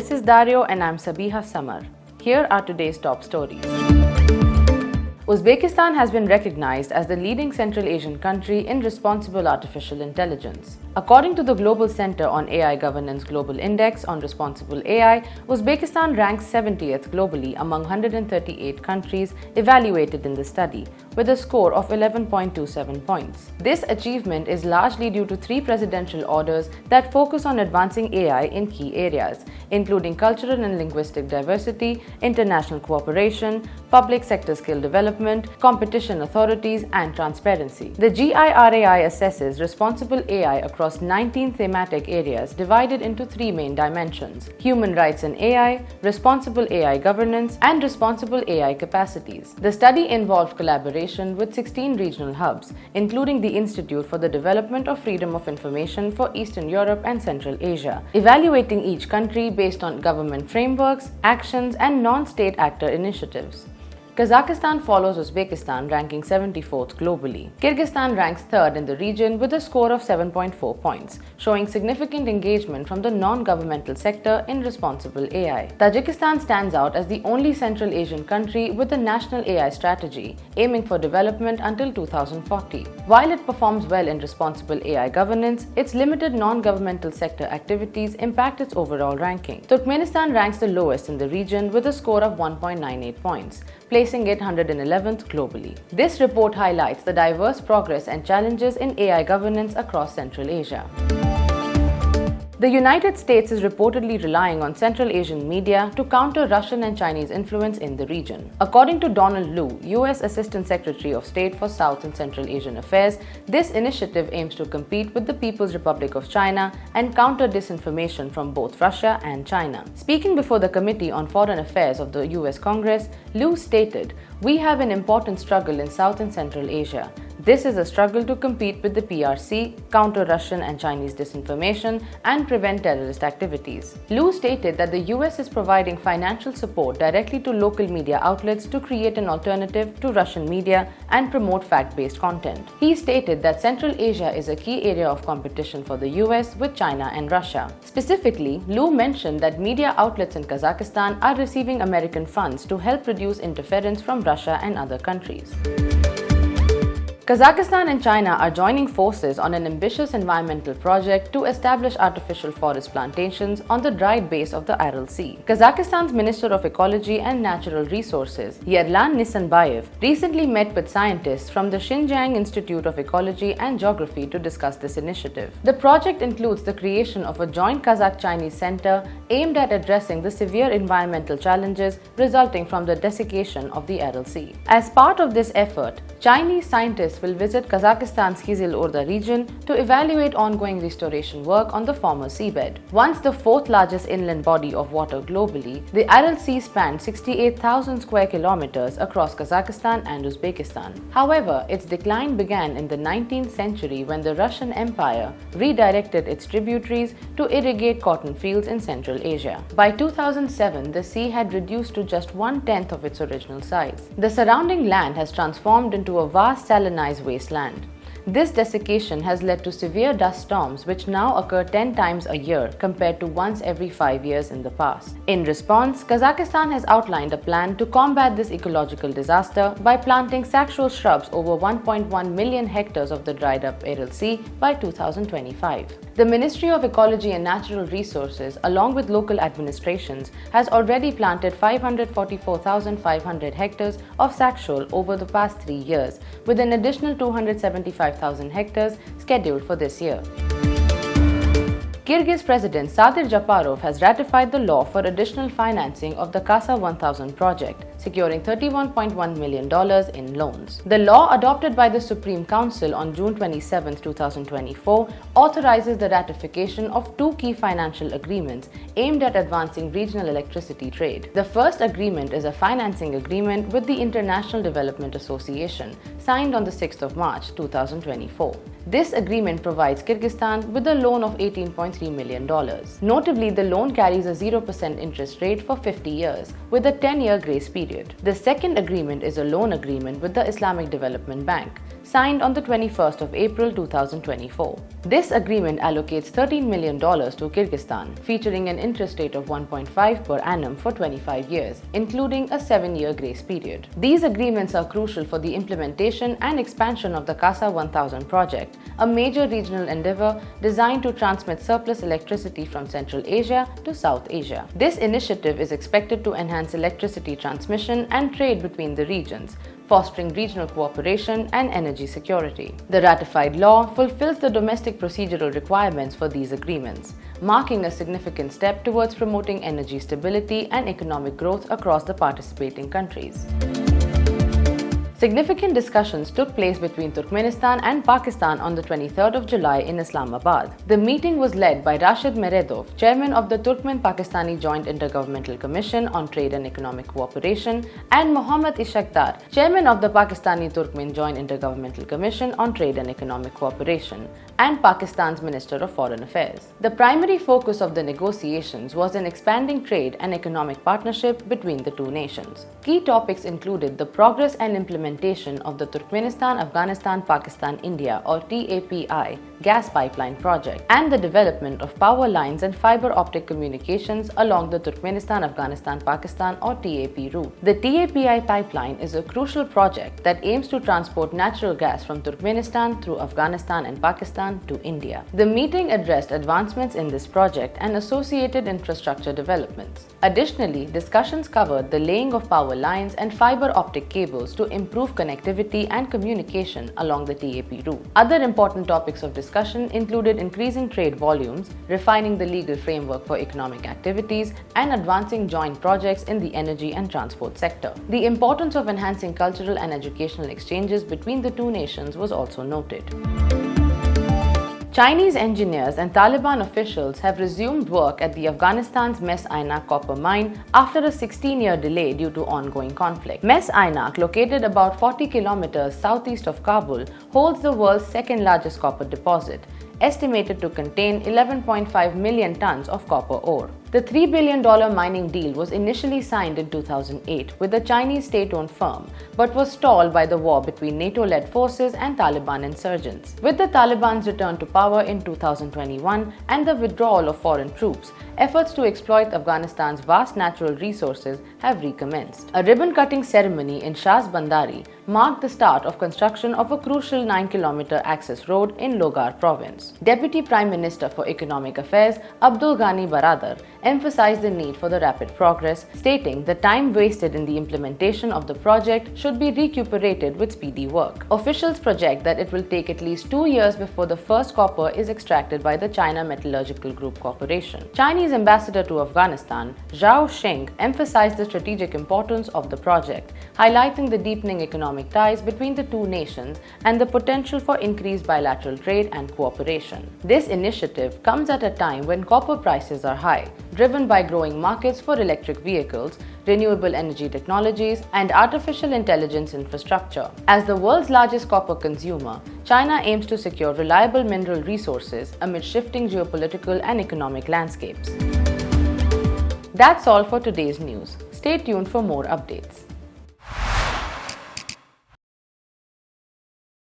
This is Dario and I'm Sabiha Samar. Here are today's top stories. Uzbekistan has been recognized as the leading Central Asian country in responsible artificial intelligence. According to the Global Center on AI Governance Global Index on Responsible AI, Uzbekistan ranks 70th globally among 138 countries evaluated in the study, with a score of 11.27 points. This achievement is largely due to 3 presidential orders that focus on advancing AI in key areas, including cultural and linguistic diversity, international cooperation, public sector skill development, competition authorities, and transparency. The GIRAI assesses responsible AI across 19 thematic areas divided into 3 main dimensions: human rights in AI, responsible AI governance, and responsible AI capacities. The study involved collaboration with 16 regional hubs, including the Institute for the Development of Freedom of Information for Eastern Europe and Central Asia, evaluating each country based on government frameworks, actions, and non-state actor initiatives. Kazakhstan follows Uzbekistan, ranking 74th globally. Kyrgyzstan ranks 3rd in the region with a score of 7.4 points, showing significant engagement from the non-governmental sector in responsible AI. Tajikistan stands out as the only Central Asian country with a national AI strategy, aiming for development until 2040. While it performs well in responsible AI governance, its limited non-governmental sector activities impact its overall ranking. Turkmenistan ranks the lowest in the region with a score of 1.98 points, placing it 111th globally. This report highlights the diverse progress and challenges in AI governance across Central Asia. The United States is reportedly relying on Central Asian media to counter Russian and Chinese influence in the region. According to Donald Lu, U.S. Assistant Secretary of State for South and Central Asian Affairs, this initiative aims to compete with the People's Republic of China and counter disinformation from both Russia and China. Speaking before the Committee on Foreign Affairs of the U.S. Congress, Lu stated, "We have an important struggle in South and Central Asia. This is a struggle to compete with the PRC, counter Russian and Chinese disinformation, and prevent terrorist activities." Lu stated that the US is providing financial support directly to local media outlets to create an alternative to Russian media and promote fact-based content. He stated that Central Asia is a key area of competition for the US with China and Russia. Specifically, Lu mentioned that media outlets in Kazakhstan are receiving American funds to help reduce interference from Russia and other countries. Kazakhstan and China are joining forces on an ambitious environmental project to establish artificial forest plantations on the dried base of the Aral Sea. Kazakhstan's Minister of Ecology and Natural Resources, Yerlan Nisanbayev, recently met with scientists from the Xinjiang Institute of Ecology and Geography to discuss this initiative. The project includes the creation of a joint Kazakh-Chinese center aimed at addressing the severe environmental challenges resulting from the desiccation of the Aral Sea. As part of this effort, Chinese scientists will visit Kazakhstan's Kizil-Urda region to evaluate ongoing restoration work on the former seabed. Once the 4th largest inland body of water globally, the Aral Sea spanned 68,000 square kilometers across Kazakhstan and Uzbekistan. However, its decline began in the 19th century when the Russian Empire redirected its tributaries to irrigate cotton fields in Central Asia. By 2007, the sea had reduced to just 1/10 of its original size. The surrounding land has transformed into a vast salinized wasteland. This desiccation has led to severe dust storms which now occur 10 times a year compared to once every 5 years in the past. In response, Kazakhstan has outlined a plan to combat this ecological disaster by planting saxual shrubs over 1.1 million hectares of the dried up Aral Sea by 2025. The Ministry of Ecology and Natural Resources, along with local administrations, has already planted 544,500 hectares of saxual over the past 3 years, with an additional 275,000 hectares scheduled for this year. Kyrgyz President Sadir Japarov has ratified the law for additional financing of the Kasa 1000 project, securing $31.1 million in loans. The law, adopted by the Supreme Council on June 27, 2024, authorizes the ratification of 2 key financial agreements aimed at advancing regional electricity trade. The first agreement is a financing agreement with the International Development Association, signed on the 6th of March 2024. This agreement provides Kyrgyzstan with a loan of $18.3 million. Notably, the loan carries a 0% interest rate for 50 years, with a 10-year grace period. The second agreement is a loan agreement with the Islamic Development Bank, signed on the 21st of April 2024. This agreement allocates $13 million to Kyrgyzstan, featuring an interest rate of 1.5 per annum for 25 years, including a 7-year grace period. These agreements are crucial for the implementation and expansion of the CASA 1000 project, a major regional endeavor designed to transmit surplus electricity from Central Asia to South Asia. This initiative is expected to enhance electricity transmission and trade between the regions, fostering regional cooperation and energy security. The ratified law fulfills the domestic procedural requirements for these agreements, marking a significant step towards promoting energy stability and economic growth across the participating countries. Significant discussions took place between Turkmenistan and Pakistan on the 23rd of July in Islamabad. The meeting was led by Rashid Meredov, chairman of the Turkmen-Pakistani Joint Intergovernmental Commission on Trade and Economic Cooperation, and Mohammad Ishaqdar, chairman of the Pakistani-Turkmen Joint Intergovernmental Commission on Trade and Economic Cooperation, and Pakistan's Minister of Foreign Affairs. The primary focus of the negotiations was in expanding trade and economic partnership between the two nations. Key topics included the progress and implementation of the Turkmenistan, Afghanistan, Pakistan, India or TAPI gas pipeline project and the development of power lines and fiber optic communications along the Turkmenistan, Afghanistan, Pakistan or TAP route. The TAPI pipeline is a crucial project that aims to transport natural gas from Turkmenistan through Afghanistan and Pakistan to India. The meeting addressed advancements in this project and associated infrastructure developments. Additionally, discussions covered the laying of power lines and fiber optic cables to improve connectivity and communication along the TAP route. Other important topics of discussion included increasing trade volumes, refining the legal framework for economic activities, and advancing joint projects in the energy and transport sector. The importance of enhancing cultural and educational exchanges between the two nations was also noted. Chinese engineers and Taliban officials have resumed work at the Afghanistan's Mes Aynak copper mine after a 16-year delay due to ongoing conflict. Mes Aynak, located about 40 kilometers southeast of Kabul, holds the world's second-largest copper deposit, estimated to contain 11.5 million tons of copper ore. The $3 billion mining deal was initially signed in 2008 with a Chinese state-owned firm, but was stalled by the war between NATO-led forces and Taliban insurgents. With the Taliban's return to power in 2021 and the withdrawal of foreign troops, efforts to exploit Afghanistan's vast natural resources have recommenced. A ribbon-cutting ceremony in Shah's Bandari marked the start of construction of a crucial 9-kilometer access road in Logar province. Deputy Prime Minister for Economic Affairs Abdul Ghani Baradar emphasized the need for the rapid progress, stating the time wasted in the implementation of the project should be recuperated with speedy work. Officials project that it will take at least 2 years before the first copper is extracted by the China Metallurgical Group Corporation. Chinese Ambassador to Afghanistan, Zhao Sheng, emphasized the strategic importance of the project, highlighting the deepening economic ties between the two nations and the potential for increased bilateral trade and cooperation. This initiative comes at a time when copper prices are high, driven by growing markets for electric vehicles, renewable energy technologies, and artificial intelligence infrastructure. As the world's largest copper consumer, China aims to secure reliable mineral resources amid shifting geopolitical and economic landscapes. That's all for today's news. Stay tuned for more updates.